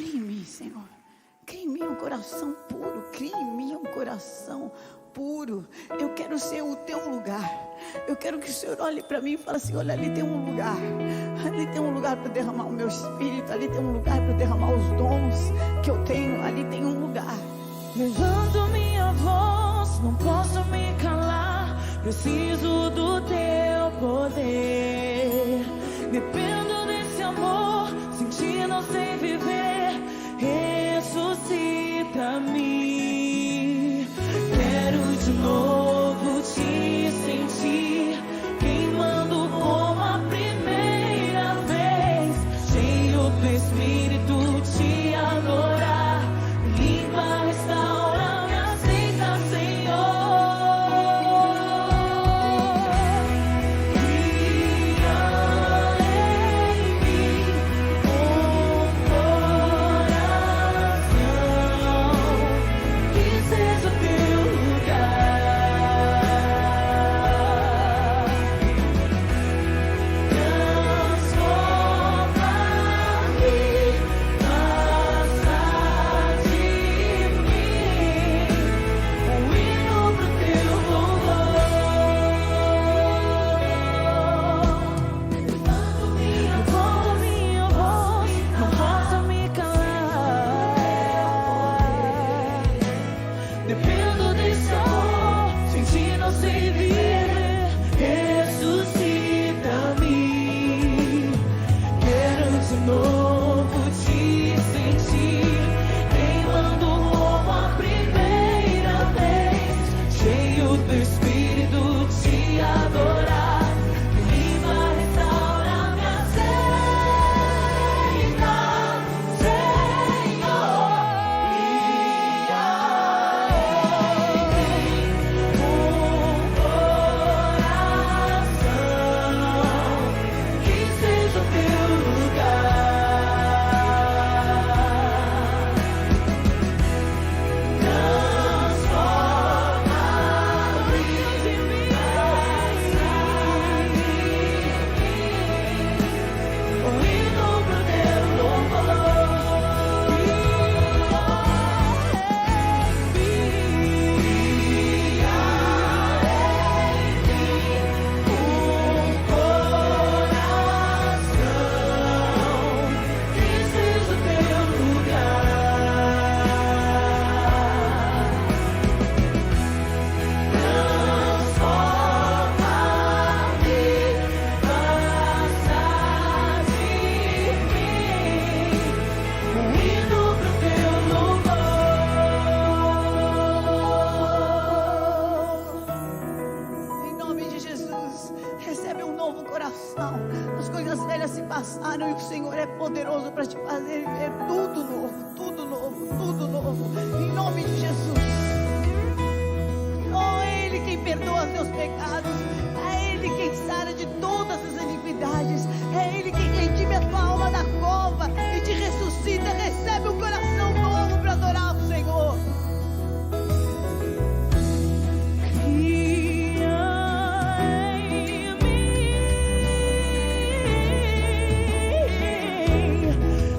Cria em mim, Senhor. Cria em mim um coração puro. Cria em mim um coração puro. Eu quero ser o teu lugar. Eu quero que o Senhor olhe para mim e fale assim: olha, ali tem um lugar. Ali tem um lugar para derramar o meu espírito. Ali tem um lugar para derramar os dons que eu tenho. Ali tem um lugar. Levanto minha voz, não posso me calar. Preciso do teu poder. Dependo desse amor, sem ti não sei viver. Ressuscita-me. Quero de novo te sentir, queimando como a primeira vez. Cheio do Espírito, te adorar. Limpa, restaura, me aceita, Senhor. Cria em mim um coração que seja teu lugar. Transforma-me, faça de mim um hino pro teu louvor. Levanto minha voz, não posso me calar. Dependo desse amor, sem ti não sei viver. Ressuscita-me. Quero de novo te sentir, queimando como a primeira vez. Cheio do Espírito, te adorar. Limpa, restaura, me aceita, Senhor. Cria em mim um coração que seja teu lugar. Transforma-me, um hino pro teu louvor. Cria em mim um coração que seja teu lugar. Transforma-me, faça de mim um hino pro teu louvor. Em nome de Jesus, recebe um novo coração. As coisas velhas se passaram e o Senhor é poderoso para te fazer ver tudo novo, tudo novo, tudo novo. Em nome de Jesus. Oh, é Ele quem perdoa os teus pecados. É Ele quem sara de todas as iniquidades. É Ele quem redime a tua alma da cova e te ressuscita. Recebe um coração novo para adorar o Senhor. Cria em mim,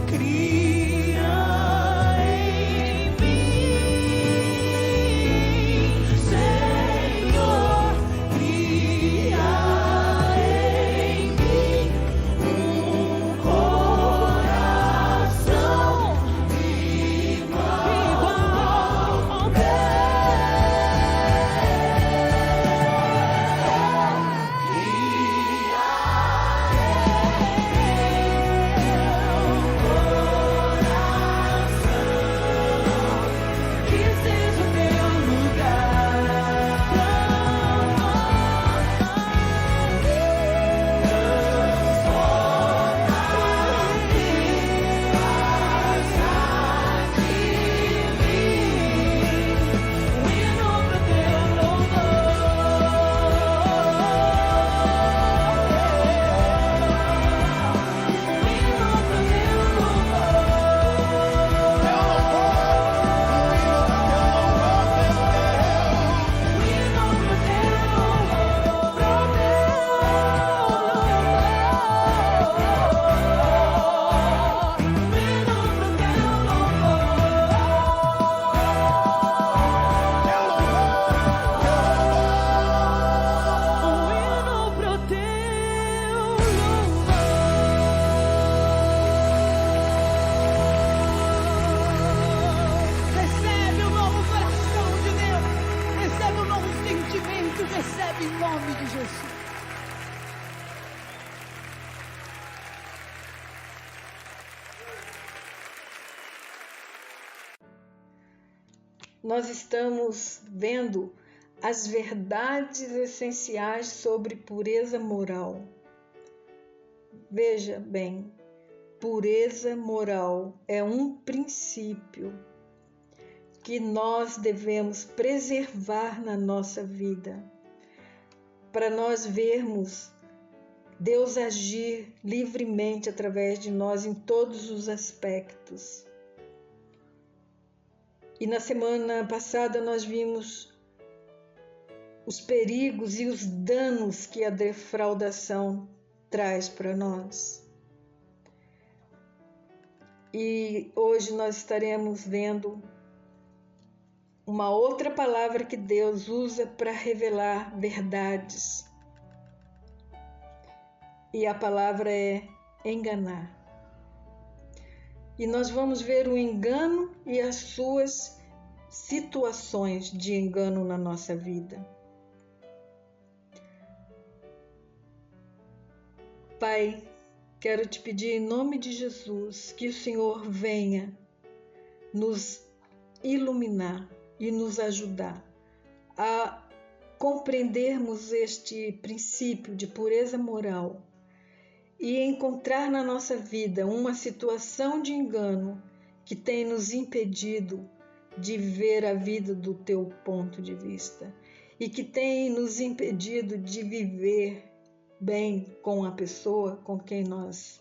cria em mim, Senhor. Cria em mim um coração nós estamos vendo as verdades essenciais sobre pureza moral. Veja bem, pureza moral é um princípio que nós devemos preservar na nossa vida, para nós vermos Deus agir livremente através de nós em todos os aspectos. E na semana passada nós vimos os perigos e os danos que a defraudação traz para nós. E hoje nós estaremos vendo uma outra palavra que Deus usa para revelar verdades. E a palavra é enganar. E nós vamos ver o engano e as suas situações de engano na nossa vida. Pai, quero te pedir em nome de Jesus que o Senhor venha nos iluminar e nos ajudar a compreendermos este princípio de pureza moral e encontrar na nossa vida uma situação de engano que tem nos impedido de ver a vida do teu ponto de vista e que tem nos impedido de viver bem com a pessoa com quem nós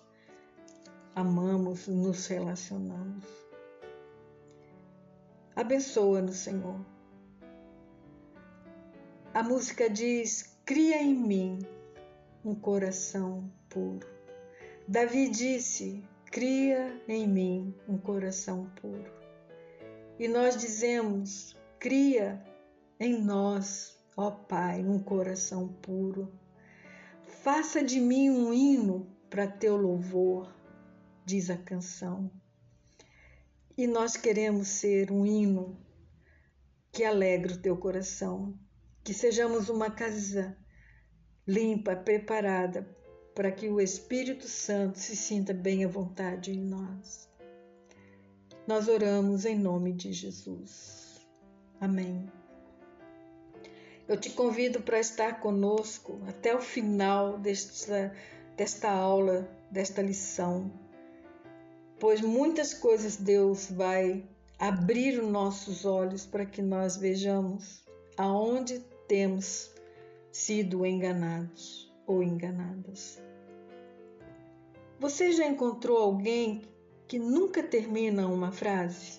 amamos, nos relacionamos. Abençoa-nos, Senhor. A música diz: cria em mim um coração puro. Davi disse: cria em mim um coração puro. E nós dizemos: cria em nós, ó Pai, um coração puro. Faça de mim um hino para teu louvor, diz a canção. E nós queremos ser um hino que alegre o teu coração, que sejamos uma casa limpa, preparada para que o Espírito Santo se sinta bem à vontade em nós. Nós oramos em nome de Jesus. Amém. Eu te convido para estar conosco até o final desta aula, desta lição, pois muitas coisas Deus vai abrir os nossos olhos para que nós vejamos aonde temos sido enganados ou enganadas. Você já encontrou alguém que nunca termina uma frase?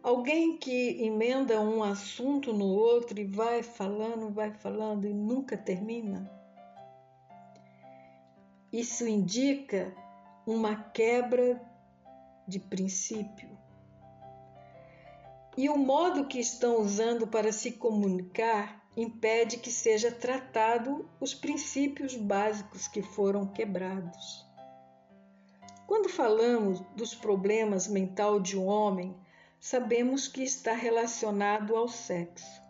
Alguém que emenda um assunto no outro e vai falando e nunca termina? Isso indica uma quebra de princípio. E o modo que estão usando para se comunicar impede que seja tratado os princípios básicos que foram quebrados. Quando falamos dos problemas mentais de um homem, sabemos que está relacionado ao sexo.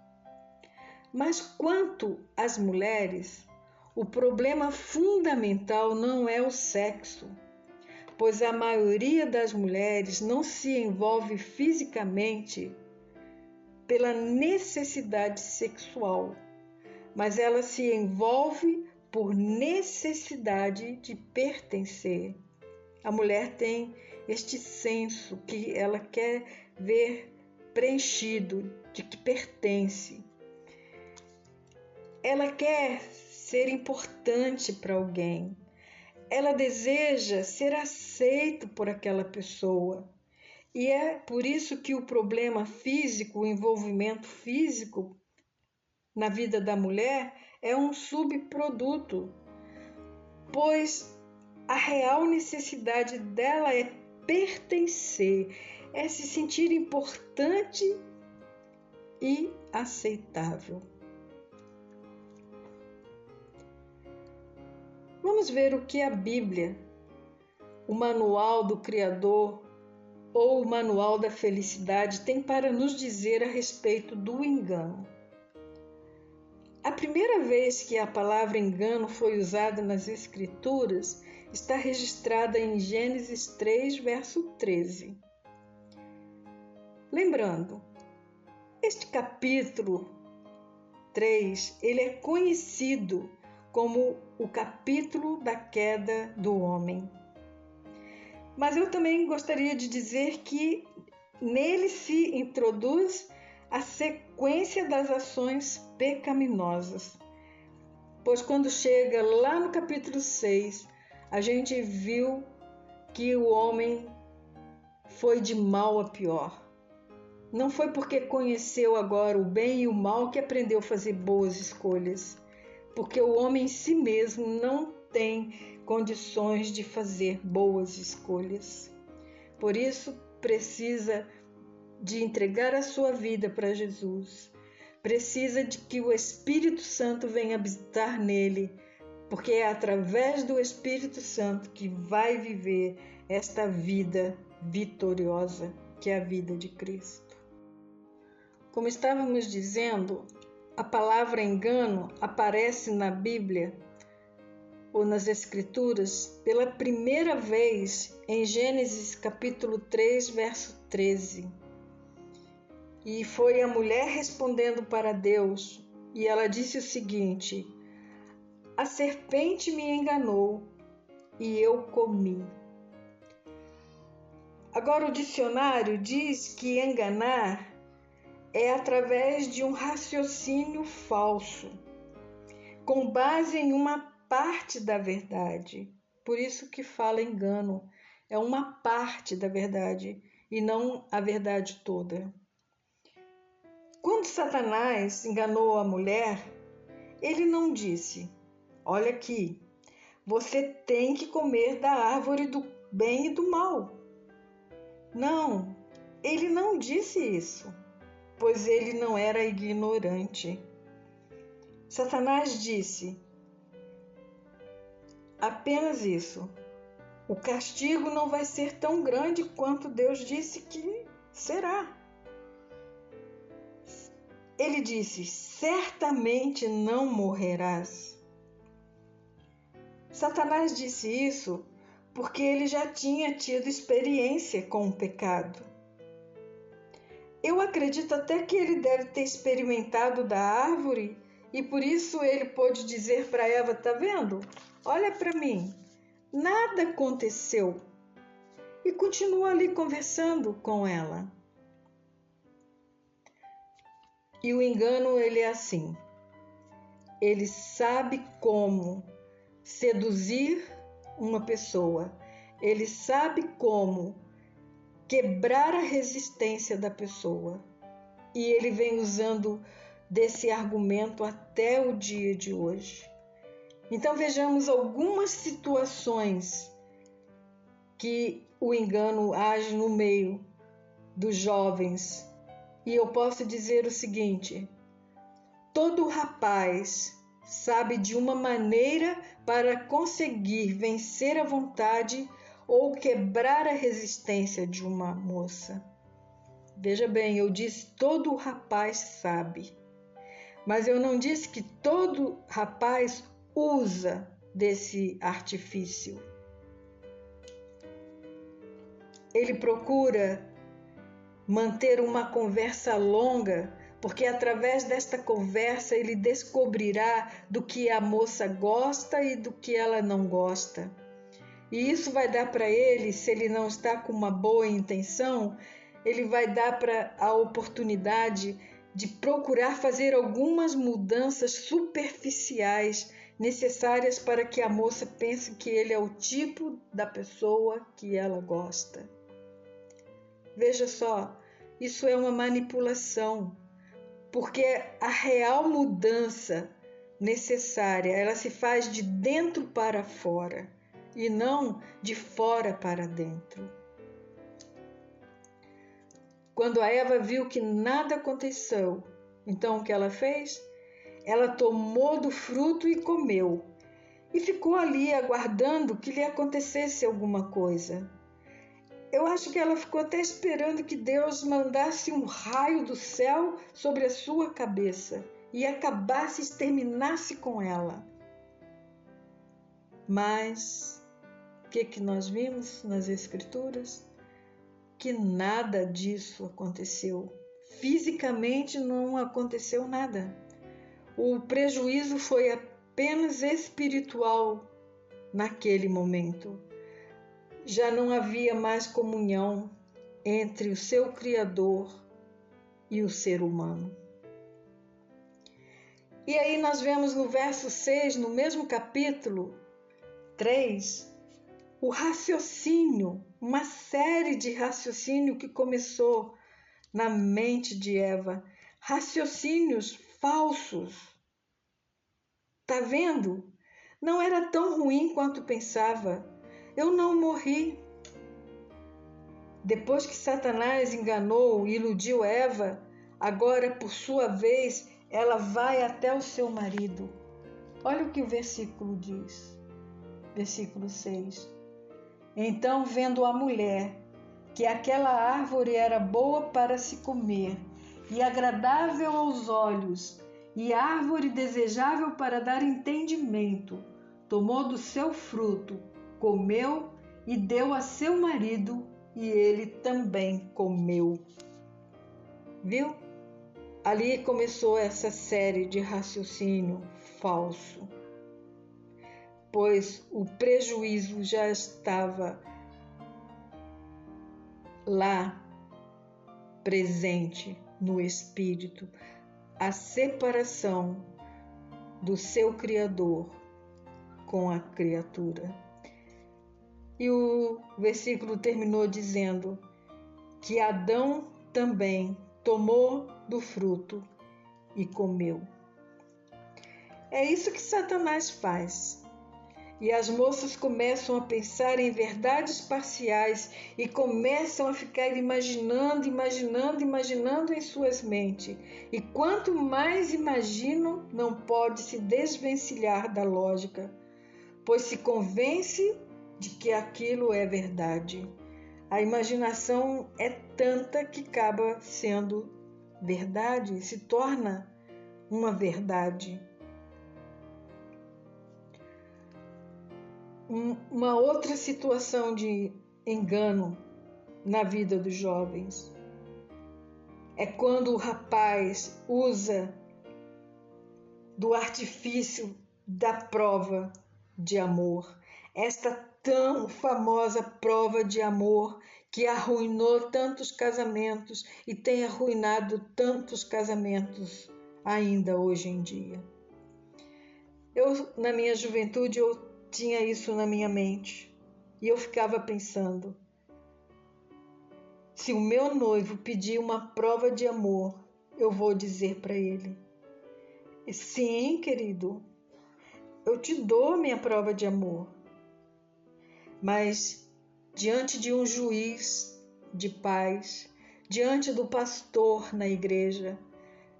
Mas quanto às mulheres, o problema fundamental não é o sexo, pois a maioria das mulheres não se envolve fisicamente pela necessidade sexual, mas ela se envolve por necessidade de pertencer. A mulher tem este senso que ela quer ver preenchido, de que pertence. Ela quer ser importante para alguém. Ela deseja ser aceito por aquela pessoa. E é por isso que o problema físico, o envolvimento físico na vida da mulher é um subproduto, pois a real necessidade dela é pertencer, é se sentir importante e aceitável. Vamos ver o que a Bíblia, o manual do Criador ou o manual da felicidade tem para nos dizer a respeito do engano. A primeira vez que a palavra engano foi usada nas Escrituras está registrada em Gênesis 3, verso 13. Lembrando, Este capítulo 3, ele é conhecido como o capítulo da queda do homem. Mas eu também gostaria de dizer que nele se introduz a sequência das ações pecaminosas. Pois quando chega lá no capítulo 6, a gente viu que o homem foi de mal a pior. Não foi porque conheceu agora o bem e o mal que aprendeu a fazer boas escolhas, porque o homem em si mesmo não tem condições de fazer boas escolhas. Por isso, precisa de entregar a sua vida para Jesus. Precisa de que o Espírito Santo venha habitar nele, porque é através do Espírito Santo que vai viver esta vida vitoriosa, que é a vida de Cristo. Como estávamos dizendo, a palavra engano aparece na Bíblia ou nas Escrituras pela primeira vez em Gênesis capítulo 3, verso 13. E foi a mulher respondendo para Deus, e ela disse o seguinte: a serpente me enganou e eu comi. Agora o dicionário diz que enganar é através de um raciocínio falso, com base em uma parte da verdade. Por isso que fala engano, é uma parte da verdade e não a verdade toda. Quando Satanás enganou a mulher, ele não disse: olha aqui, você tem que comer da árvore do bem e do mal. Não, ele não disse isso, pois ele não era ignorante. Satanás disse apenas isso: o castigo não vai ser tão grande quanto Deus disse que será. Ele disse: certamente não morrerás. Satanás disse isso porque ele já tinha tido experiência com o pecado. Eu acredito até que ele deve ter experimentado da árvore e por isso ele pôde dizer para Eva: tá vendo? Olha para mim, nada aconteceu. E continua ali conversando com ela. E o engano, ele é assim: ele sabe como seduzir uma pessoa, ele sabe como quebrar a resistência da pessoa, e ele vem usando desse argumento até o dia de hoje. Então vejamos algumas situações que o engano age no meio dos jovens. E eu posso dizer o seguinte: todo rapaz sabe de uma maneira para conseguir vencer a vontade ou quebrar a resistência de uma moça. Veja bem, eu disse todo rapaz sabe, mas eu não disse que todo rapaz usa desse artifício. Ele procura manter uma conversa longa, porque através desta conversa ele descobrirá do que a moça gosta e do que ela não gosta. E isso vai dar para ele, se ele não está com uma boa intenção, ele vai dar para a oportunidade de procurar fazer algumas mudanças superficiais necessárias para que a moça pense que ele é o tipo da pessoa que ela gosta. Veja só, isso é uma manipulação, porque a real mudança necessária, ela se faz de dentro para fora e não de fora para dentro. Quando a Eva viu que nada aconteceu, então o que ela fez? Ela tomou do fruto e comeu, e ficou ali aguardando que lhe acontecesse alguma coisa. Eu acho que ela ficou até esperando que Deus mandasse um raio do céu sobre a sua cabeça e acabasse, exterminasse com ela. Mas o que nós vimos nas Escrituras? Que nada disso aconteceu. fisicamente não aconteceu nada. O prejuízo foi apenas espiritual naquele momento. Já não havia mais comunhão entre o seu Criador e o ser humano. E aí nós vemos no verso 6, no mesmo capítulo 3, o raciocínio, uma série de raciocínio que começou na mente de Eva. Raciocínios falsos. Tá vendo? Não era tão ruim quanto pensava. Eu não morri. Depois que Satanás enganou e iludiu Eva, agora, por sua vez, ela vai até o seu marido. Olha o que o versículo diz. Versículo 6. Então, vendo a mulher que aquela árvore era boa para se comer e agradável aos olhos e árvore desejável para dar entendimento, tomou do seu fruto, comeu e deu a seu marido, e ele também comeu. Viu? Ali começou essa série de raciocínio falso, pois o prejuízo já estava lá presente no espírito, a separação do seu Criador com a criatura. E o versículo terminou dizendo que Adão também tomou do fruto e comeu. É isso que Satanás faz. E as moças começam a pensar em verdades parciais e começam a ficar imaginando em suas mentes. E quanto mais imaginam, não pode se desvencilhar da lógica, pois se convence de que aquilo é verdade. A imaginação é tanta que acaba sendo verdade, se torna uma verdade. Uma outra situação de engano na vida dos jovens é quando o rapaz usa do artifício da prova de amor. Esta tão famosa prova de amor que arruinou tantos casamentos e tem arruinado tantos casamentos ainda hoje em dia. Na minha juventude, eu tinha isso na minha mente e eu ficava pensando: se o meu noivo pedir uma prova de amor, eu vou dizer para ele: sim, querido, eu te dou minha prova de amor. Mas diante de um juiz de paz, diante do pastor na igreja,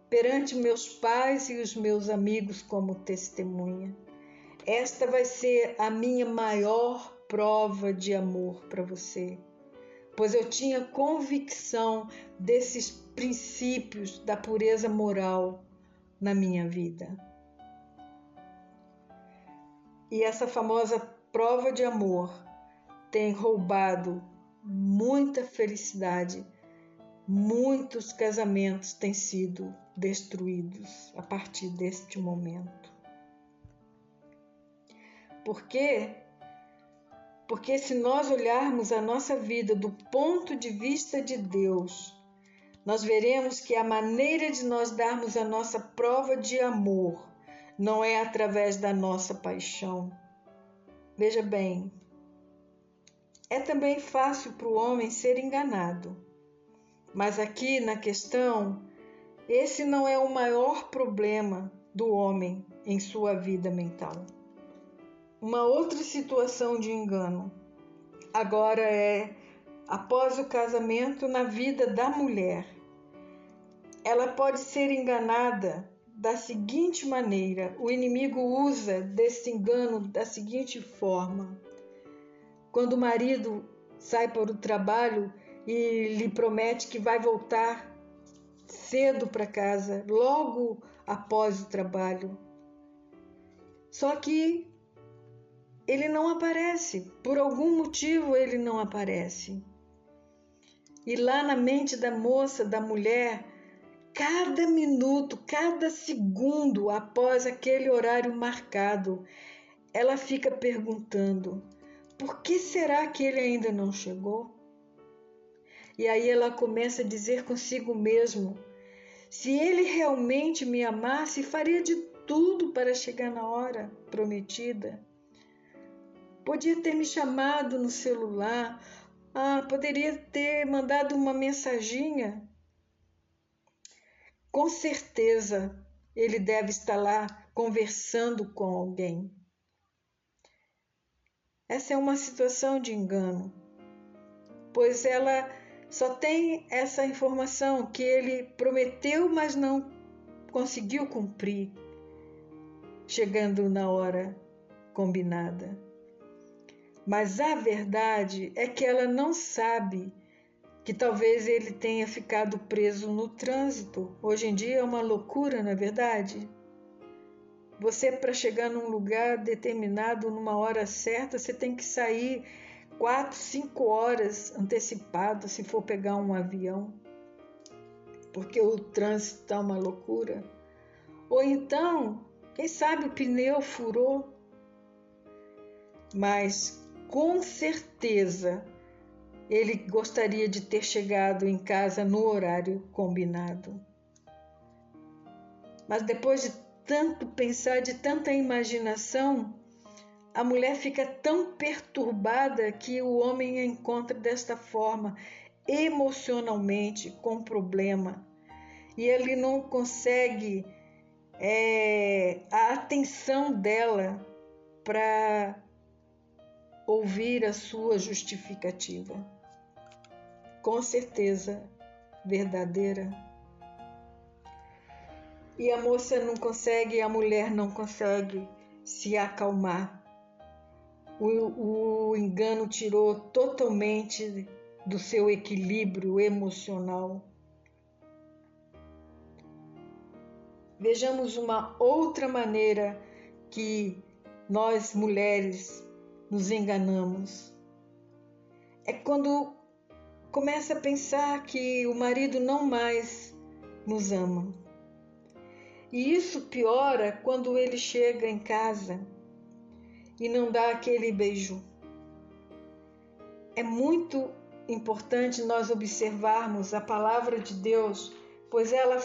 perante meus pais e os meus amigos como testemunha, esta vai ser a minha maior prova de amor para você, pois eu tinha convicção desses princípios da pureza moral na minha vida. E essa famosa prova de amor tem roubado muita felicidade. Muitos casamentos têm sido destruídos a partir deste momento. Por quê? Porque se nós olharmos a nossa vida do ponto de vista de Deus, nós veremos que a maneira de nós darmos a nossa prova de amor não é através da nossa paixão. Veja bem, é também fácil para o homem ser enganado. Mas aqui na questão, esse não é o maior problema do homem em sua vida mental. Uma outra situação de engano agora é após o casamento na vida da mulher. Ela pode ser enganada da seguinte maneira: o inimigo usa desse engano da seguinte forma. Quando o marido sai para o trabalho e lhe promete que vai voltar cedo para casa, logo após o trabalho. Só que ele não aparece, por algum motivo ele não aparece. E lá na mente da moça, da mulher, cada minuto, cada segundo após aquele horário marcado, ela fica perguntando: por que será que ele ainda não chegou? E aí ela começa a dizer consigo mesmo: se ele realmente me amasse, faria de tudo para chegar na hora prometida. Podia ter me chamado no celular, poderia ter mandado uma mensaginha. Com certeza ele deve estar lá conversando com alguém. Essa é uma situação de engano, pois ela só tem essa informação que ele prometeu, mas não conseguiu cumprir, chegando na hora combinada. Mas a verdade é que ela não sabe que talvez ele tenha ficado preso no trânsito. Hoje em dia é uma loucura, não é verdade? Você, para chegar num lugar determinado, numa hora certa, você tem que sair 4, 5 horas antecipado, se for pegar um avião, porque o trânsito está uma loucura. Ou então, quem sabe o pneu furou, mas com certeza ele gostaria de ter chegado em casa no horário combinado. Mas depois de tanto pensar, de tanta imaginação, a mulher fica tão perturbada que o homem a encontra desta forma, emocionalmente, com problema. E ele não consegue a atenção dela para ouvir a sua justificativa. Com certeza verdadeira. E a moça não consegue, a mulher não consegue se acalmar. O engano tirou totalmente do seu equilíbrio emocional. Vejamos uma outra maneira que nós mulheres nos enganamos. É quando começa a pensar que o marido não mais nos ama. E isso piora quando ele chega em casa e não dá aquele beijo. É muito importante nós observarmos a palavra de Deus, pois ela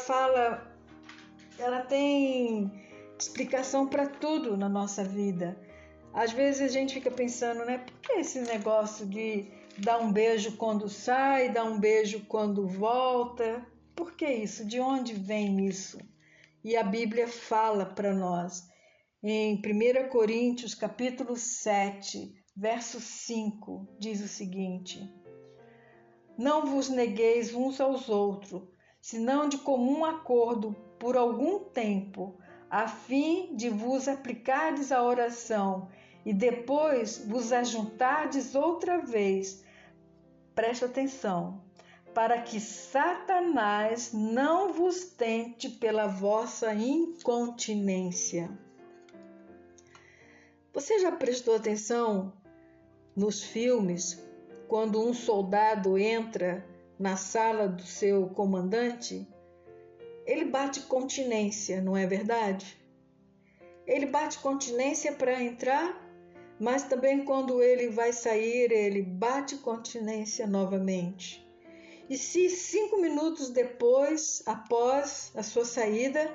tem explicação para tudo na nossa vida. Às vezes a gente fica pensando, né? Por que esse negócio de dar um beijo quando sai, dar um beijo quando volta? Por que isso? De onde vem isso? E a Bíblia fala para nós, em 1 Coríntios capítulo 7, verso 5, diz o seguinte: não vos negueis uns aos outros, senão de comum acordo por algum tempo, a fim de vos aplicardes à oração e depois vos ajuntardes outra vez. Presta atenção, para que Satanás não vos tente pela vossa incontinência. Você já prestou atenção nos filmes, quando um soldado entra na sala do seu comandante? Ele bate continência, não é verdade? Ele bate continência para entrar, mas também quando ele vai sair, ele bate continência novamente. E se 5 minutos depois, após a sua saída,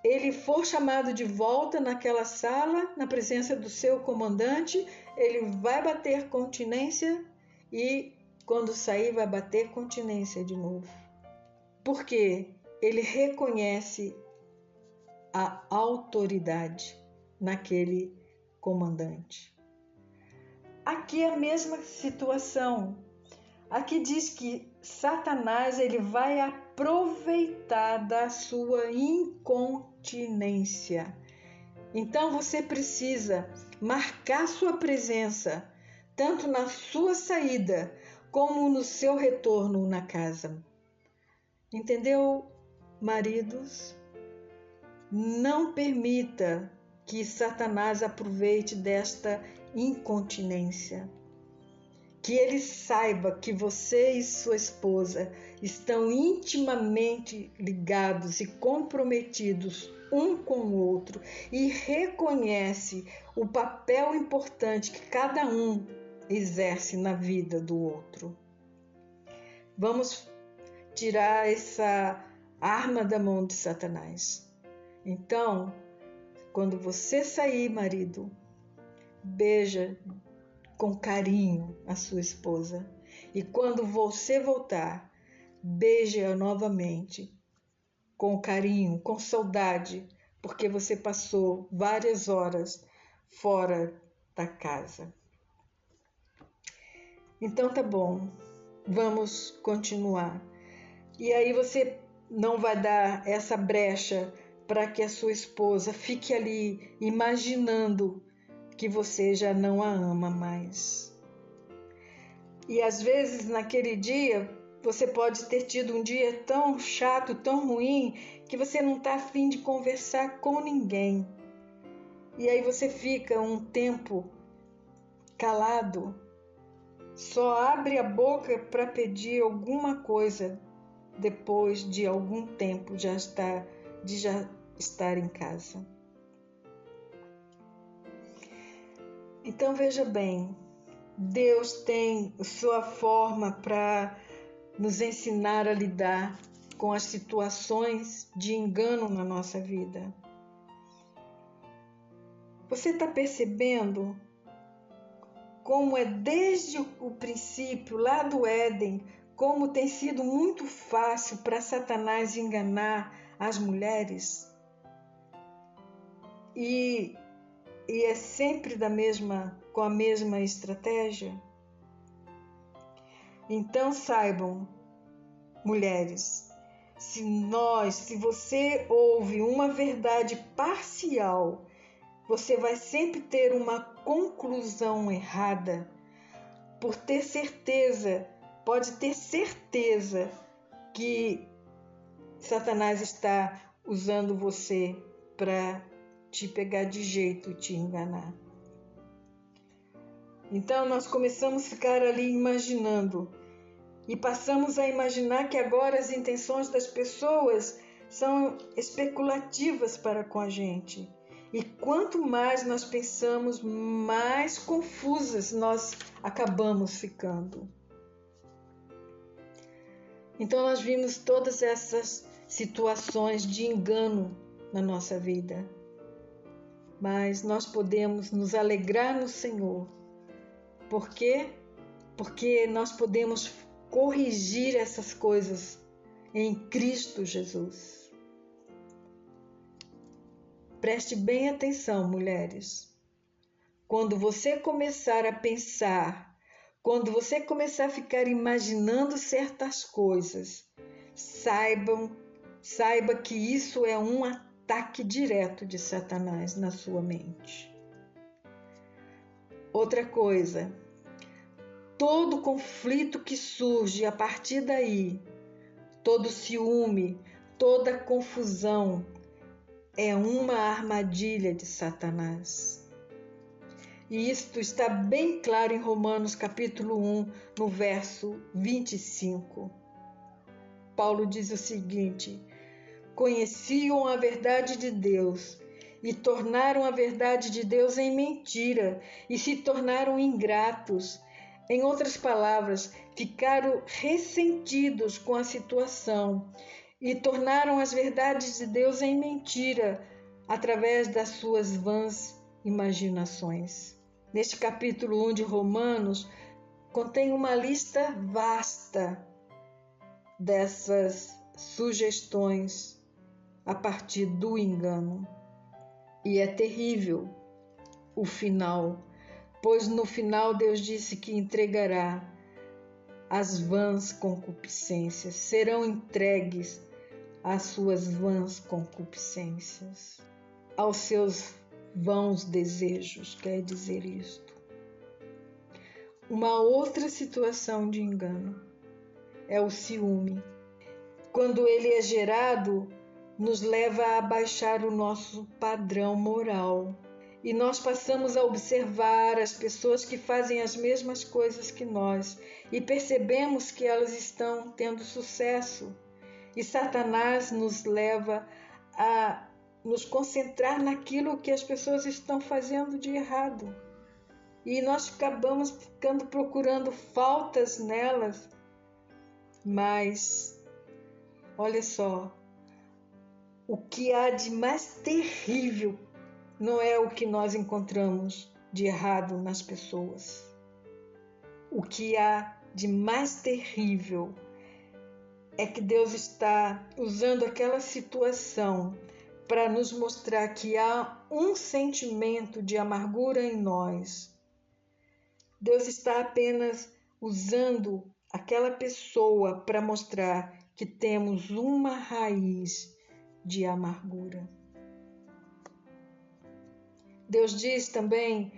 ele for chamado de volta naquela sala, na presença do seu comandante, ele vai bater continência e quando sair vai bater continência de novo. Por quê? Ele reconhece a autoridade naquele comandante. Aqui é a mesma situação. Aqui diz que Satanás ele vai aproveitar da sua incontinência. Então você precisa marcar sua presença, tanto na sua saída como no seu retorno na casa. Entendeu, maridos? Não permita que Satanás aproveite desta incontinência. que ele saiba que você e sua esposa estão intimamente ligados e comprometidos um com o outro e reconhece o papel importante que cada um exerce na vida do outro. Vamos tirar essa arma da mão de Satanás. Então, quando você sair, marido, beija com carinho a sua esposa. E quando você voltar, beije-a novamente com carinho, com saudade, porque você passou várias horas fora da casa. Então tá bom, vamos continuar. E aí você não vai dar essa brecha para que a sua esposa fique ali imaginando que você já não a ama mais. E às vezes naquele dia você pode ter tido um dia tão chato, tão ruim, que você não está a fim de conversar com ninguém. E aí você fica um tempo calado, só abre a boca para pedir alguma coisa depois de algum tempo de já estar em casa. Então veja bem, Deus tem sua forma para nos ensinar a lidar com as situações de engano na nossa vida. Você está percebendo como é desde o princípio, lá do Éden, como tem sido muito fácil para Satanás enganar as mulheres? E é sempre com a mesma estratégia? Então saibam, mulheres, se você ouve uma verdade parcial, você vai sempre ter uma conclusão errada. Pode ter certeza que Satanás está usando você para te pegar de jeito e te enganar. Então nós começamos a ficar ali imaginando e passamos a imaginar que agora as intenções das pessoas são especulativas para com a gente. E quanto mais nós pensamos, mais confusas nós acabamos ficando. Então nós vimos todas essas situações de engano na nossa vida. Mas nós podemos nos alegrar no Senhor. Por quê? Porque nós podemos corrigir essas coisas em Cristo Jesus. Preste bem atenção, mulheres. Quando você começar a pensar, quando você começar a ficar imaginando certas coisas, saiba que isso é um ataque direto de Satanás na sua mente. Outra coisa, todo conflito que surge a partir daí, todo ciúme, toda confusão, é uma armadilha de Satanás. E isto está bem claro em Romanos capítulo 1, no verso 25. Paulo diz o seguinte: conheciam a verdade de Deus e tornaram a verdade de Deus em mentira e se tornaram ingratos. Em outras palavras, ficaram ressentidos com a situação e tornaram as verdades de Deus em mentira através das suas vãs imaginações. Neste capítulo 1 de Romanos, contém uma lista vasta dessas sugestões a partir do engano. E é terrível o final, pois no final Deus disse que entregará as vãs concupiscências, serão entregues às suas vãs concupiscências, aos seus vãos desejos, quer dizer isto. Uma outra situação de engano é o ciúme. Quando ele é gerado, nos leva a baixar o nosso padrão moral e nós passamos a observar as pessoas que fazem as mesmas coisas que nós e percebemos que elas estão tendo sucesso. E Satanás nos leva a nos concentrar naquilo que as pessoas estão fazendo de errado. E nós acabamos ficando procurando faltas nelas. Mas, olha só, o que há de mais terrível não é o que nós encontramos de errado nas pessoas. O que há de mais terrível é que Deus está usando aquela situação para nos mostrar que há um sentimento de amargura em nós. Deus está apenas usando aquela pessoa para mostrar que temos uma raiz de amargura. Deus diz também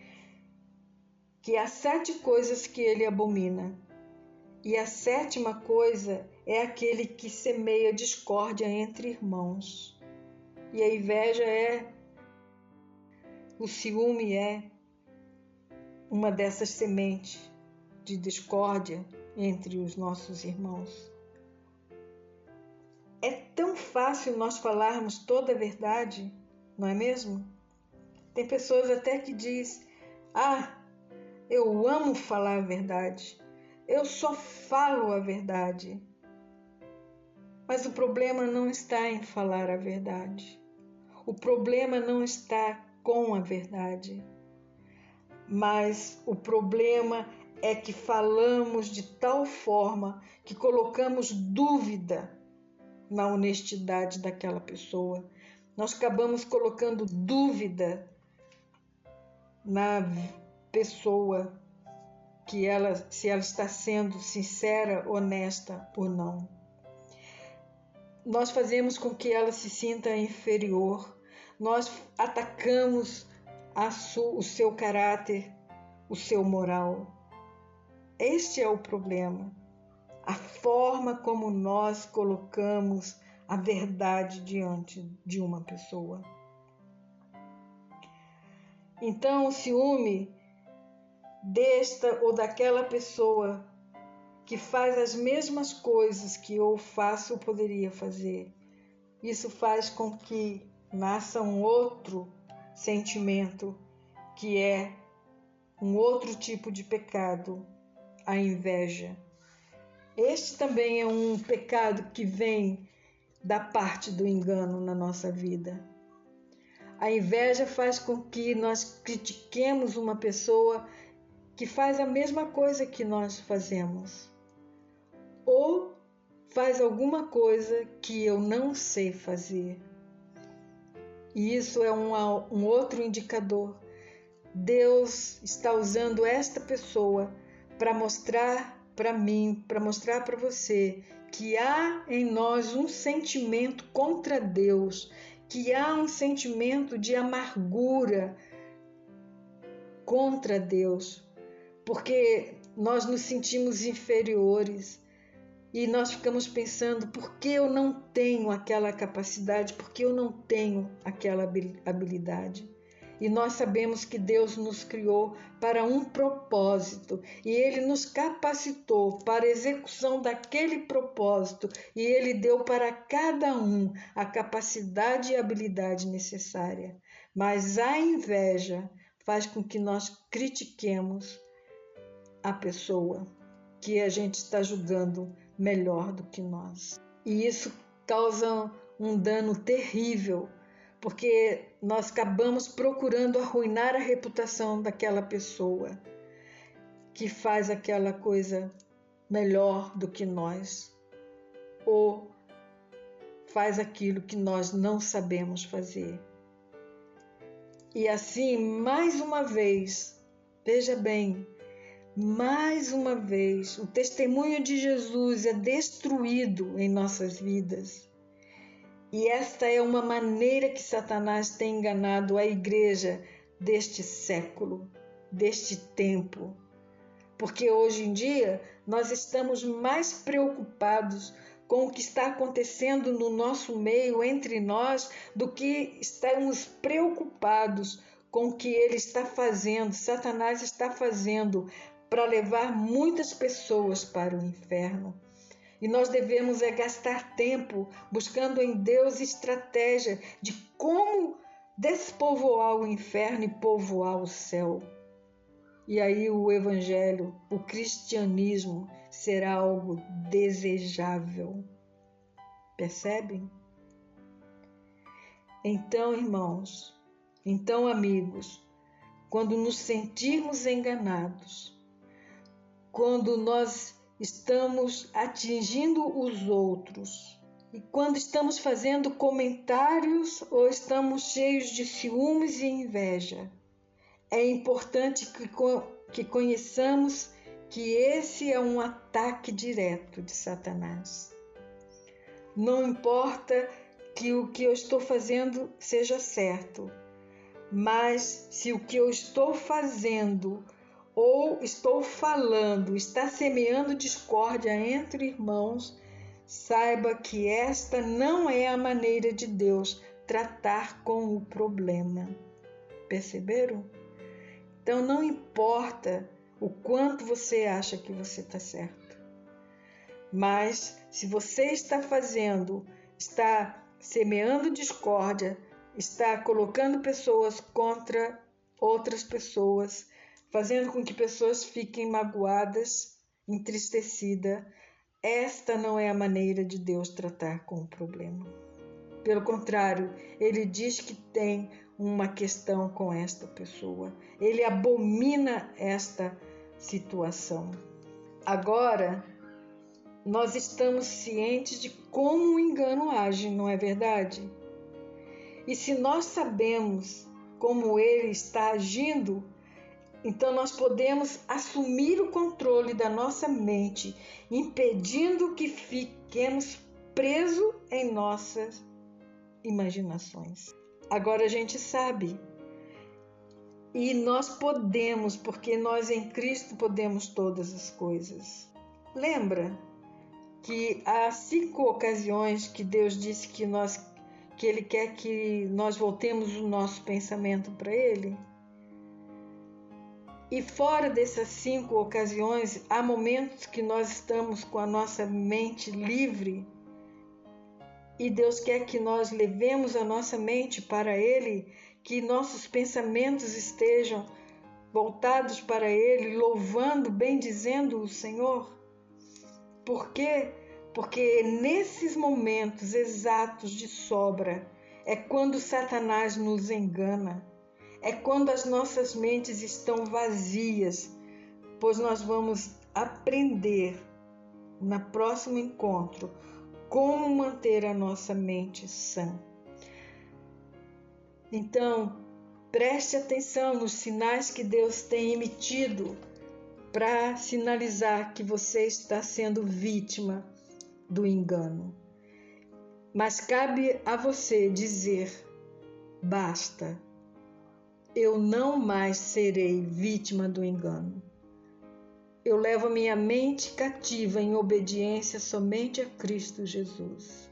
que há 7 coisas que ele abomina. E a 7ª coisa é aquele que semeia discórdia entre irmãos. E a inveja o ciúme é uma dessas sementes de discórdia entre os nossos irmãos. É tão fácil nós falarmos toda a verdade, não é mesmo? Tem pessoas até que dizem, eu amo falar a verdade, eu só falo a verdade. Mas o problema não está em falar a verdade. O problema não está com a verdade. Mas o problema é que falamos de tal forma que colocamos dúvida na honestidade daquela pessoa. Nós acabamos colocando dúvida na pessoa, se ela está sendo sincera, honesta ou não. Nós fazemos com que ela se sinta inferior, nós atacamos o seu caráter, o seu moral. Este é o problema, a forma como nós colocamos a verdade diante de uma pessoa. Então, o ciúme desta ou daquela pessoa que faz as mesmas coisas que eu faço ou poderia fazer, isso faz com que nasça um outro sentimento, que é um outro tipo de pecado, a inveja. Este também é um pecado que vem da parte do engano na nossa vida. A inveja faz com que nós critiquemos uma pessoa que faz a mesma coisa que nós fazemos, ou faz alguma coisa que eu não sei fazer. E isso é um outro indicador. Deus está usando esta pessoa para mostrar para mim, para mostrar para você que há em nós um sentimento contra Deus, que há um sentimento de amargura contra Deus, porque nós nos sentimos inferiores e nós ficamos pensando, por que eu não tenho aquela capacidade, por que eu não tenho aquela habilidade? E nós sabemos que Deus nos criou para um propósito e Ele nos capacitou para a execução daquele propósito e Ele deu para cada um a capacidade e a habilidade necessária. Mas a inveja faz com que nós critiquemos a pessoa que a gente está julgando melhor do que nós. E isso causa um dano terrível, porque nós acabamos procurando arruinar a reputação daquela pessoa que faz aquela coisa melhor do que nós, ou faz aquilo que nós não sabemos fazer. E assim, mais uma vez, veja bem, mais uma vez, o testemunho de Jesus é destruído em nossas vidas. E esta é uma maneira que Satanás tem enganado a igreja deste século, deste tempo. Porque hoje em dia nós estamos mais preocupados com o que está acontecendo no nosso meio, entre nós, do que estamos preocupados com o que ele está fazendo, Satanás está fazendo para levar muitas pessoas para o inferno. E nós devemos gastar tempo buscando em Deus estratégia de como despovoar o inferno e povoar o céu. E aí o evangelho, o cristianismo será algo desejável. Percebem? Então, irmãos, então, amigos, quando nos sentirmos enganados, quando nós estamos atingindo os outros, e quando estamos fazendo comentários ou estamos cheios de ciúmes e inveja, é importante que conheçamos que esse é um ataque direto de Satanás. Não importa que o que eu estou fazendo seja certo, mas se o que eu estou fazendo ou estou falando está semeando discórdia entre irmãos, saiba que esta não é a maneira de Deus tratar com o problema. Perceberam? Então não importa o quanto você acha que você está certo, mas se você está semeando discórdia, está colocando pessoas contra outras pessoas, fazendo com que pessoas fiquem magoadas, entristecidas, esta não é a maneira de Deus tratar com o problema. Pelo contrário, ele diz que tem uma questão com esta pessoa. Ele abomina esta situação. Agora, nós estamos cientes de como o engano age, não é verdade? E se nós sabemos como ele está agindo, então nós podemos assumir o controle da nossa mente, impedindo que fiquemos presos em nossas imaginações. Agora a gente sabe, e nós podemos, porque nós em Cristo podemos todas as coisas. Lembra que há 5 ocasiões que Deus disse que Ele quer que nós voltemos o nosso pensamento para Ele? E fora dessas 5 ocasiões, há momentos que nós estamos com a nossa mente livre e Deus quer que nós levemos a nossa mente para Ele, que nossos pensamentos estejam voltados para Ele, louvando, bendizendo o Senhor. Por quê? Porque nesses momentos exatos de sobra é quando Satanás nos engana, é quando as nossas mentes estão vazias, pois nós vamos aprender no próximo encontro como manter a nossa mente sã. Então, preste atenção nos sinais que Deus tem emitido para sinalizar que você está sendo vítima do engano. Mas cabe a você dizer: basta, eu não mais serei vítima do engano. Eu levo minha mente cativa em obediência somente a Cristo Jesus,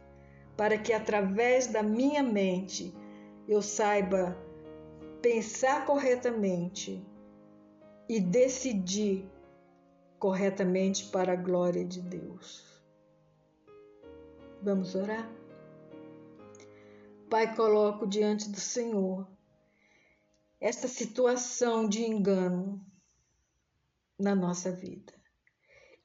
para que através da minha mente eu saiba pensar corretamente e decidir corretamente para a glória de Deus. Vamos orar? Pai, coloco diante do Senhor esta situação de engano na nossa vida.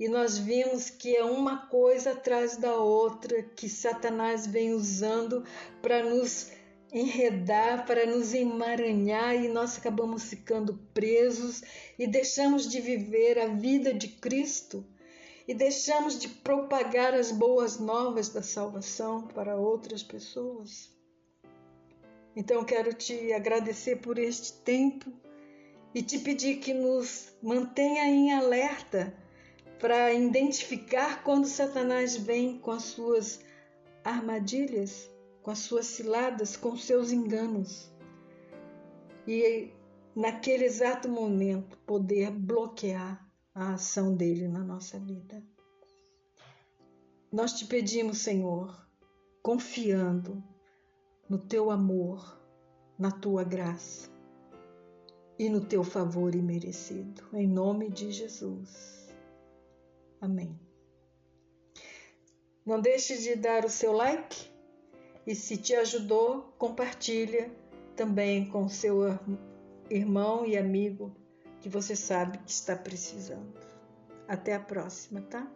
E nós vimos que é uma coisa atrás da outra que Satanás vem usando para nos enredar, para nos emaranhar, e nós acabamos ficando presos e deixamos de viver a vida de Cristo e deixamos de propagar as boas novas da salvação para outras pessoas. Então quero te agradecer por este tempo e te pedir que nos mantenha em alerta para identificar quando Satanás vem com as suas armadilhas, com as suas ciladas, com os seus enganos. E naquele exato momento poder bloquear a ação dele na nossa vida. Nós te pedimos, Senhor, confiando no teu amor, na tua graça, e no teu favor imerecido. Em nome de Jesus. Amém. Não deixe de dar o seu like e, se te ajudou, compartilha também com seu irmão e amigo que você sabe que está precisando. Até a próxima, tá?